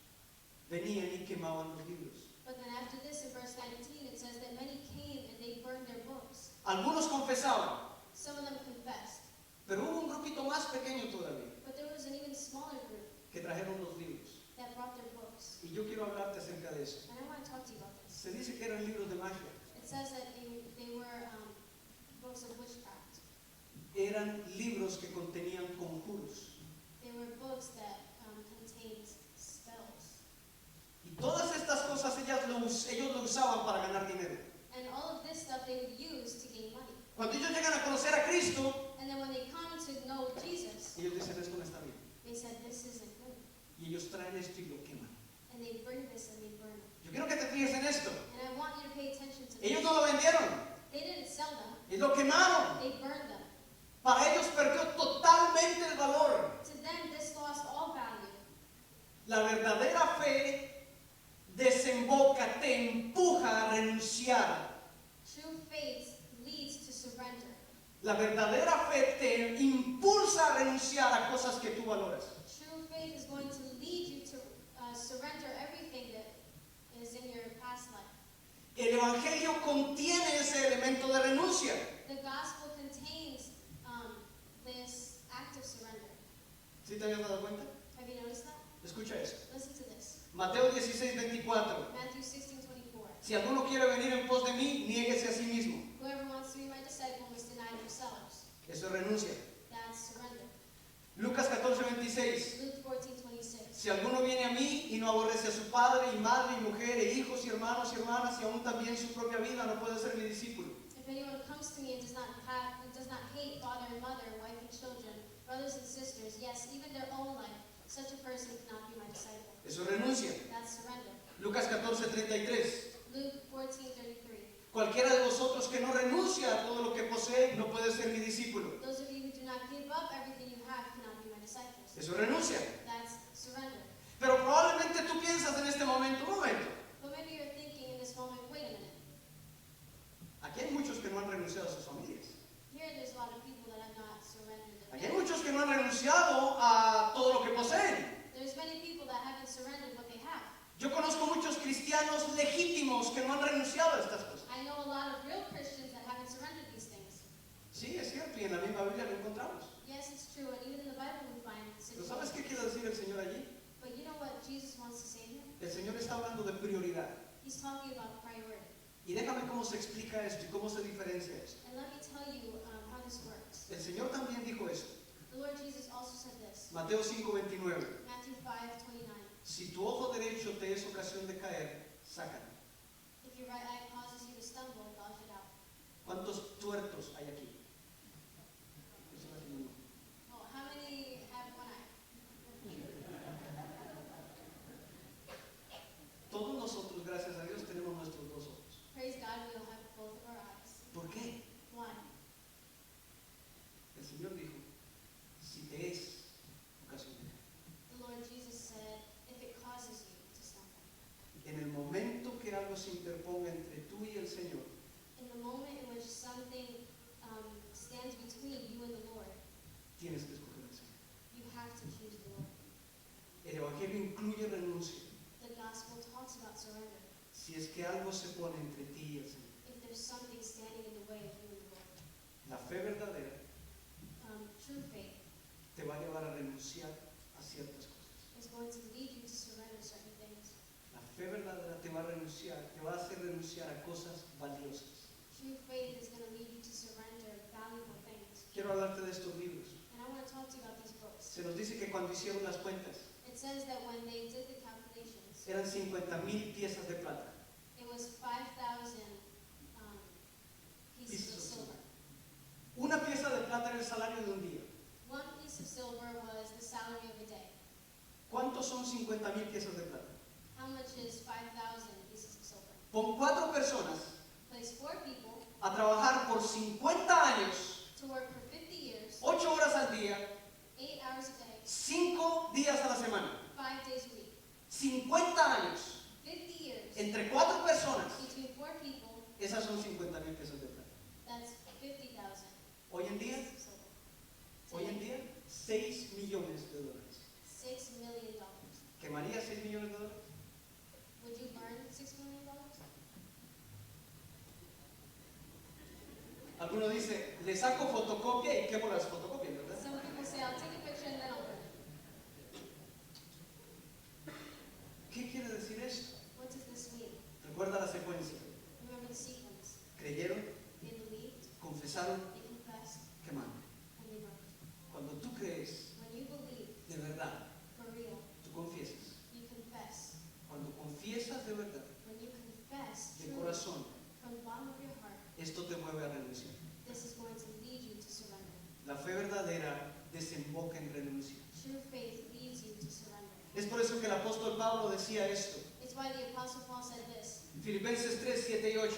venían y quemaban los libros. But then after this, in verse 19, it says that many came and they burned their books. Algunos confesaban, Some of them confessed. pero hubo un grupito más pequeño todavía But there was an even smaller group que trajeron los libros. that brought their books. Y yo quiero hablarte acerca de eso. And I want to talk to you about this. Se dice que eran libros de magia. It says that they were books of witchcraft. Eran libros que contenían conjuros. They were books that contained spells. Y todas estas cosas ellos lo usaban para ganar dinero. And all of this stuff they would use to gain money. Cuando ellos llegan a conocer a Cristo, And then when they come to know Jesus, ellos dicen esto no está bien. they said, this isn't good. Y ellos traen esto y lo queman. And they bring this and they burn it. Yo quiero que te fijes en esto. And I want you to pay attention to Ellos this. no lo vendieron, They didn't sell them, y lo quemaron. they burned them. Para ellos perdió totalmente el valor. To them, this lost all value. La verdadera fe desemboca, te empuja a renunciar. True faith leads to surrender. La verdadera fe te impulsa a renunciar a cosas que tú valoras. True faith is going to lead you to surrender everything that is in your past life. El Evangelio contiene ese elemento de renuncia. The gospel contains this act of surrender. ¿Sí te habías dado cuenta? Have you noticed that? Escucha eso. Listen to this. Mateo 16:24. Matthew 16:24. Si alguno quiere venir en pos de mí, niéguese a sí mismo. Whoever wants to be my disciple must deny themselves. Eso es renuncia. That's surrender. Lucas 14:26. Luke 14:26. Si alguno viene a mí y no aborrece a su padre y madre y mujer e hijos y hermanos y hermanas y aún también su propia vida, no puede ser mi discípulo. If anyone comes to me and does not hate father and mother, wife and children, brothers and sisters, yes, even their own life, such a person cannot be my disciple. Eso es renuncia. That's surrender. Lucas 14:33. Luke 14:33. Cualquiera de vosotros que no renuncia a todo lo que posee, no puede ser mi discípulo. Those of you who do not give up everything you have cannot be my disciples. Eso es renuncia. That's surrender. Pero probablemente tú piensas en este momento, un momento, But maybe you're thinking in this moment, wait a minute. aquí hay muchos que no han renunciado a sus familias. Here there's a lot of people that have not surrendered their Aquí hay family. muchos que no han renunciado a todo lo que poseen. There's many people that haven't surrendered what they have. Yo conozco muchos cristianos legítimos que no han renunciado a estas cosas. I know a lot of real Christians that haven't surrendered these things. Sí, es cierto, y en la misma Biblia lo encontramos. Yes, it's true, and even in the Bible we find ¿Pero sabes qué quiere decir el Señor allí? But you know what Jesus wants to say here? El Señor está hablando de prioridad. He's talking about priority. Y déjame cómo se explica esto y cómo se diferencia esto. And let me tell you how this works. El Señor también dijo esto. The Lord Jesus also said this. Mateo 5:29. Matthew 5:29. Si tu ojo derecho te es ocasión de caer, sácalo. If your right eye causes you to stumble, gouge it out. ¿Cuántos tuertos hay aquí? Oh, how many have one eye? Todos nosotros, gracias a Dios, tenemos nuestros dos ojos. Praise God, we all have both of our eyes. ¿Por qué? Why? El Señor dijo, si te es ocasión de caer. The Lord Jesus said, if it causes you to stumble. En el momento que algo se interponga entre tú y el Señor, In the moment in which something stands between you and the Lord, tienes que escoger al Señor. you have to choose the Lord. El Evangelio incluye renuncia. The gospel talks about surrender. Si es que algo se pone entre ti y el Señor. If there's something standing in the way of you and the Lord. La fe verdadera True faith te va a llevar a renunciar a ciertas cosas. is going to lead you to surrender certain things. La fe verdadera te va a hacer renunciar a cosas valiosas. True faith is going to lead you to surrender valuable things. Quiero hablarte de estos libros. And I want to talk to you about these books. Se nos dice que cuando hicieron las cuentas, It says that when they did the calculations, eran 50,000 piezas de plata. it was 5,000 pieces of silver. Una pieza de plata era el salario de un día. One piece of silver was the salary of a day. ¿Cuántos son 50,000 piezas de plata? How much is 5,000 pieces of silver? Pon 4 personas Place 4 people a trabajar por 50 años, to work for 50 years, 8 horas al día, 8 hours a day, 5 días a la semana. 5 days a week. 50 años 50 years entre 4 personas. between 4 people, Esas son 50,000 piezas de plata. that's 50,000 Hoy en día, pieces of silver. hoy en día, 6 millones de dólares. $6 million. ¿Quemaría 6 millones de dólares? Would you burn $6 million? Alguno dice, le saco fotocopia y quemo las fotocopias, ¿verdad? Some people say, I'll take a picture and then I'll burn it. ¿Qué quiere decir esto? What does this mean? Recuerda la secuencia. Remember the sequence. Creyeron, They believed, confesaron, they confessed, quemaron. and they burned. Cuando tú crees When you believe de verdad, for real, tú confiesas. you confess. Cuando confiesas de verdad, When you confess de truly corazón, from the bottom of your heart, esto te mueve a renunciar. this is going to lead you to surrender. La fe verdadera desemboca en renuncia. True faith leads you to surrender. Es por eso que el apóstol Pablo decía esto. It's why the Apostle Paul said this. Filipenses 3, 7 y 8.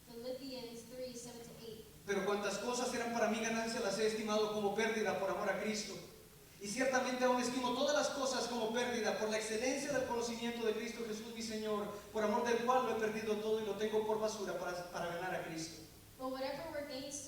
Philippians 3, 7 to 8. Pero cuantas cosas eran para mí ganancia las he estimado como pérdida por amor a Cristo. Y ciertamente aún estimo todas las cosas como pérdida por la excelencia del conocimiento de Cristo Jesús mi Señor, por amor del cual lo he perdido todo y lo tengo por basura para ganar a Cristo. But whatever were gains to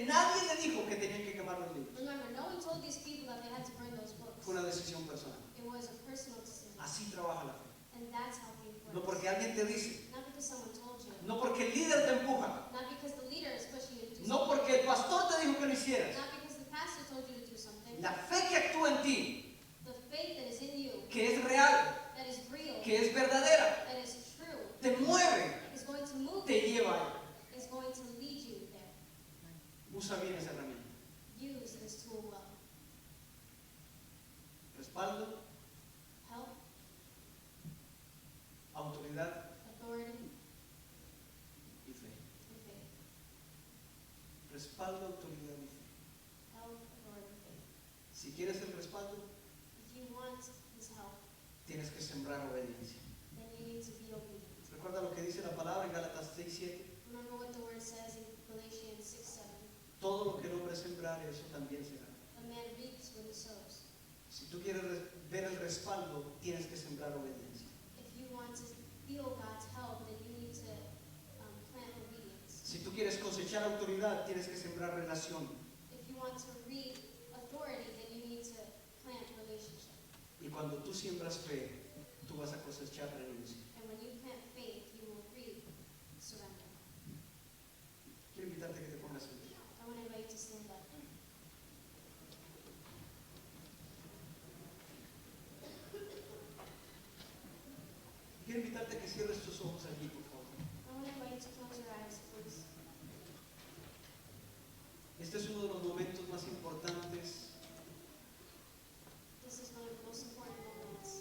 nadie le dijo que tenían que quemar los libros. Remember, no one told these people that they had to burn those books. Fue una decisión personal. It was a personal decision. Así trabaja la fe. And that's how faith works. No porque alguien te dice, Not because someone told you. no porque el líder te empuja, Not because the leader is pushing you to do no something. porque el pastor te dijo que lo hicieras. Not because the pastor told you to do something. La fe que actúa en ti, The faith that is in you, que es real, that is real, que es verdadera, that is true, te mueve, is going to move te you, lleva ahí. is going to lead you there. Usa bien esa herramienta. Use this tool well. Respaldo, Help, autoridad authority, y fe. and faith. Respaldo, autoridad y fe. Help, authority, faith. Si quieres el respaldo, If you want his help, tienes que sembrar obediencia. then you need to be obedient. Recuerda lo que dice la palabra en Gálatas 6:7. Remember what the word says in Galatians 6:7. Todo lo que el hombre sembrare, eso también será. A man reaps what he sows. Si tú quieres ver el respaldo, tienes que sembrar obediencia. If you want to feel God's help, then you need to plant obedience. Si tú quieres cosechar autoridad, tienes que sembrar relación. If you want to reap authority, then you need to plant relationship. Y cuando tú siembras fe, tú vas a cosechar renuncia. And when you plant faith, you will reap surrender. Quiero invitarte a que te pongas en pie. I want to invite you to stand up. Quiero invitarte a que cierres tus ojos allí, por favor. I want to invite you to close your eyes, please. Este es uno de los momentos más importantes This is one of the most important moments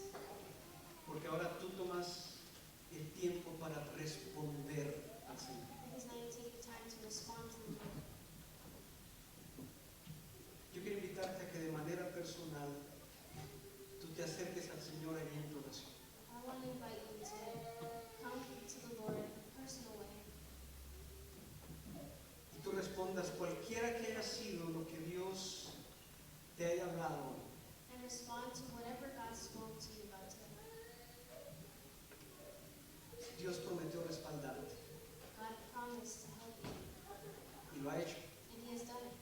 porque ahora tú tomas el tiempo para responder al Señor. because now you take the time to respond to the Lord. Yo quiero invitarte a que de manera personal tú te acerques al Señor allí en tu oración. I want to invite you to come to the Lord in a personal way. Y tú respondas cualquiera que haya sido lo que Dios te haya hablado hoy. And respond to whatever God spoke to you about today. Dios prometió respaldarte God promised to help you, y lo ha hecho. and He has done it.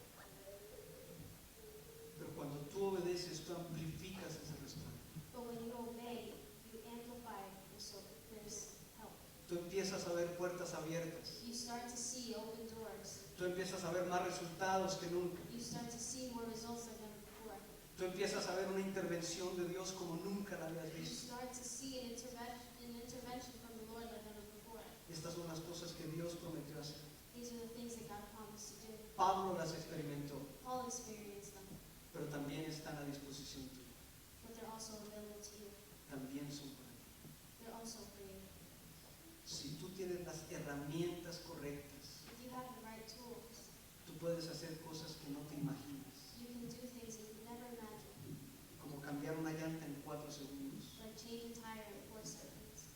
Pero cuando tú obedeces, tú amplificas ese respaldo. But when you obey, you amplify this help. Tú empiezas a ver puertas abiertas. You start to see open doors. Tú empiezas a ver más resultados que nunca. You start to see more results than ever before. Tú empiezas a ver una intervención de Dios como nunca la habías You visto. start to see an intervention from the Lord like never before. Estas son las cosas que Dios prometió hacer. These are the things that God promised to do. Pablo las experimentó, Paul experienced them, pero también están a disposición tuya. but they're also available to you. También son para ti. They're also for you. Si tú tienes las herramientas correctas, If you have the right tools, tú puedes hacer cosas que no te imaginas, you can do things that you never imagined, como cambiar una llanta en 4 segundos. like changing tire in 4 seconds.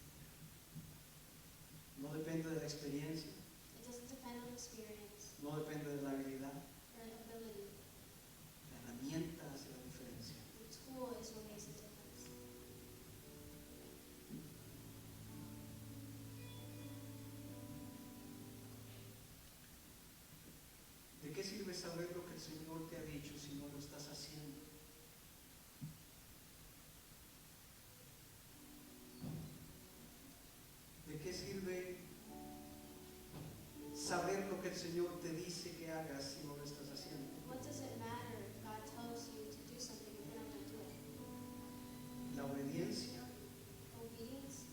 No depende de la experiencia, It doesn't depend on experience no depende de la habilidad. or ability. La herramienta hace la diferencia. The tool is what makes a difference. ¿De qué sirve saber lo que el Señor te ha dicho si no lo estás haciendo? ¿De qué sirve saber lo que el Señor te dice que hagas si no lo estás haciendo? What does it matter if God tells you to do something if you're not going to do it? La obediencia Obedience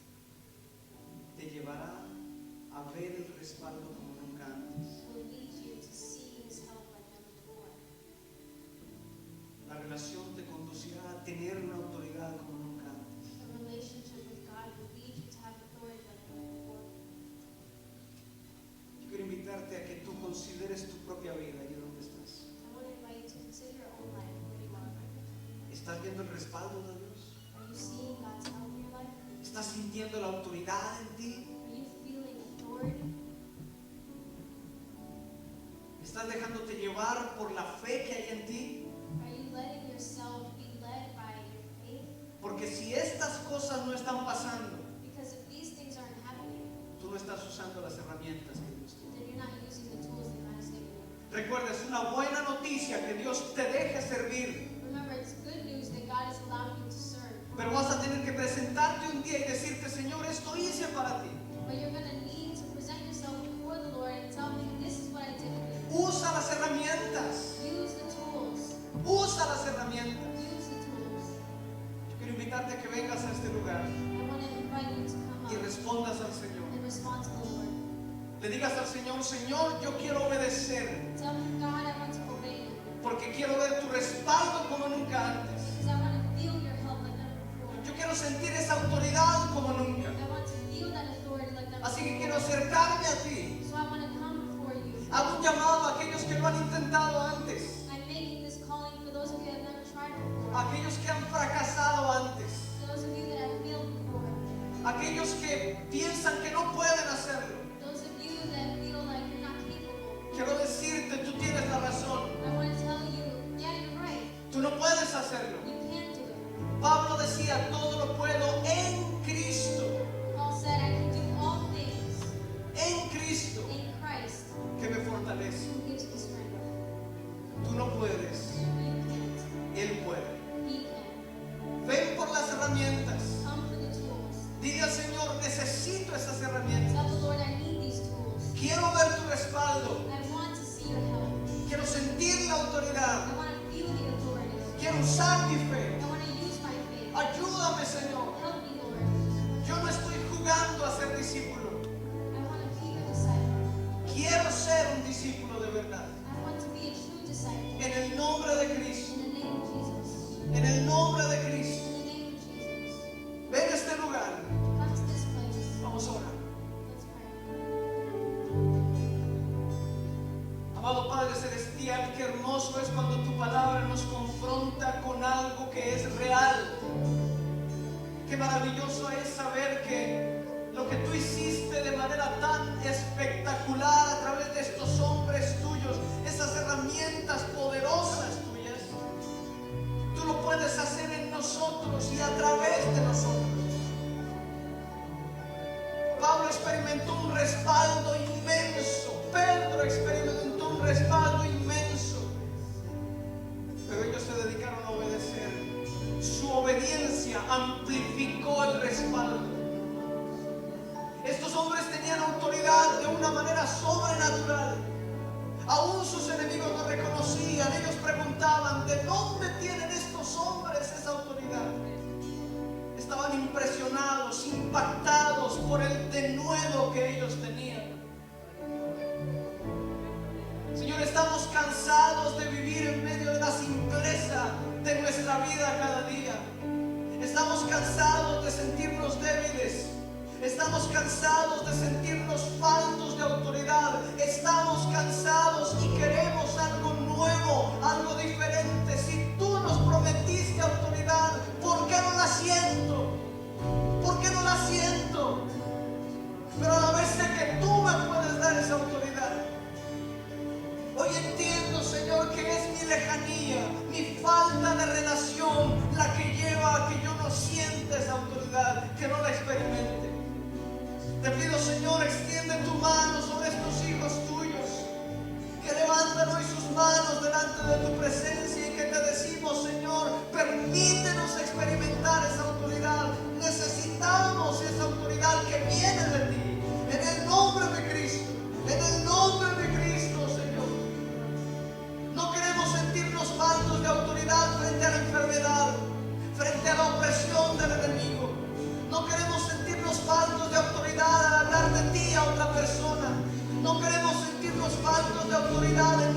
te llevará a ver el respaldo como nunca antes. will lead you to see His help like never before. La relación te conducirá a tener una autoridad como nunca antes. A relationship with God will lead you to have authority like never before. Yo quiero invitarte a que tú consideres tu propia vida allí donde estás. I want to invite you to consider your own life where you are right now. ¿Estás viendo el respaldo de Dios? Are you seeing God's help in your life? ¿Estás sintiendo la autoridad en ti? Are you feeling authority? ¿Estás dejándote llevar por la fe que hay en ti? Are you letting yourself be led by your faith? Porque si estas cosas no están pasando, Because if these things aren't happening, tú no estás usando las herramientas que Dios tiene. then you're not using the tools that God has given you. Recuerda, es una buena noticia que Dios te deje servir. Remember, it's good news that God is allowing you to serve. Pero vas a tener que presentarte un día y decirte, Señor, esto hice para ti. But you're going to need to present yourself before the Lord and tell him, this is what I did for you. Usa las herramientas. Use the tools. Usa las herramientas. Use the tools. Quiero invitarte a que vengas a este lugar I want to invite you to come y up respondas al Señor. and respond to the Lord. Le digas al Señor, Señor, yo quiero obedecer Tell him, God, I want to obey you. porque quiero ver tu respaldo como nunca antes. Because I want to feel your help like never before. Yo quiero sentir esa autoridad como nunca. I want to feel that authority like never Así que before. quiero acercarme a ti. So I want to come before you. Hago un llamado a aquellos que lo han intentado antes, I'm making this calling for those of you that have never tried a before. aquellos que han fracasado antes, Those of you that have failed before. a aquellos que piensan que no pueden hacerlo. Those of you that feel like you're not capable. Quiero decirte, tú tienes la razón. I want to tell you, yeah, you're right. Tú no puedes hacerlo. You can do it. Pablo decía, todo lo puedo en Cristo. Paul said, I can do all things En Cristo in Christ que me fortalece. who gives me strength. Tú no puedes, You can't. Él puede. He can. Ven por las herramientas. Come for the tools. Dile al Señor, necesito esas herramientas. Tell the Lord, I need these tools. Quiero ver tu respaldo. I want to see your help. Quiero sentir la autoridad. I want to feel the authority. Quiero usar mi fe. I want to use my faith. Ayúdame, Señor. Help me, Lord. Yo no estoy jugando a ser discípulo. I want to be your disciple. Quiero ser un discípulo de verdad. I want to be a true disciple. En el nombre de Cristo. In the name of Jesus. En el nombre de Cristo. In the name of Jesus. Ven a este lugar. Come to this place. Vamos a orar. Let's pray. Amado Padre Celestial, qué hermoso es cuando tu palabra nos confronta con algo que es real. Qué maravilloso es saber que lo que tú hiciste de manera tan espectacular a través de estos hombres tuyos, esas herramientas poderosas tuyas, tú lo puedes hacer en nosotros y a través de nosotros. Pablo experimentó un respaldo inmenso. Pedro experimentó un respaldo inmenso. Pero ellos se dedicaron a obedecer. Su obediencia amplificó el respaldo. Estos hombres tenían autoridad de una manera sobrenatural. Aún sus enemigos lo reconocían. Ellos preguntaban, ¿de dónde tienen estos hombres esa autoridad? Estaban impresionados, impactados por el denuedo que ellos tenían. Señor, estamos cansados de vivir en medio de la simpleza de nuestra vida cada día. Estamos cansados de sentirnos débiles. Estamos cansados de sentirnos faltos de autoridad. Estamos cansados y queremos algo nuevo, algo diferente. Si tú nos prometiste autoridad, ¿por qué no la siento? ¿Por qué no la siento? Pero a la vez sé que tú me puedes dar esa autoridad. Hoy entiendo, Señor, que es mi lejanía, mi falta de relación la que lleva a que yo no sienta esa autoridad, que no la experimente. Te pido, Señor, extiende tu mano sobre estos hijos tuyos, que levantan hoy sus manos delante de tu presencia y que te decimos, Señor, permítenos experimentar esa autoridad. Necesitamos esa autoridad que viene de ti, en el nombre de Cristo, en el nombre de Cristo, Señor. No queremos sentirnos faltos de autoridad frente a la enfermedad, frente a la opresión del enemigo. No queremos sentirnos faltos de autoridad al hablar de ti a otra persona. No queremos sentirnos faltos de autoridad en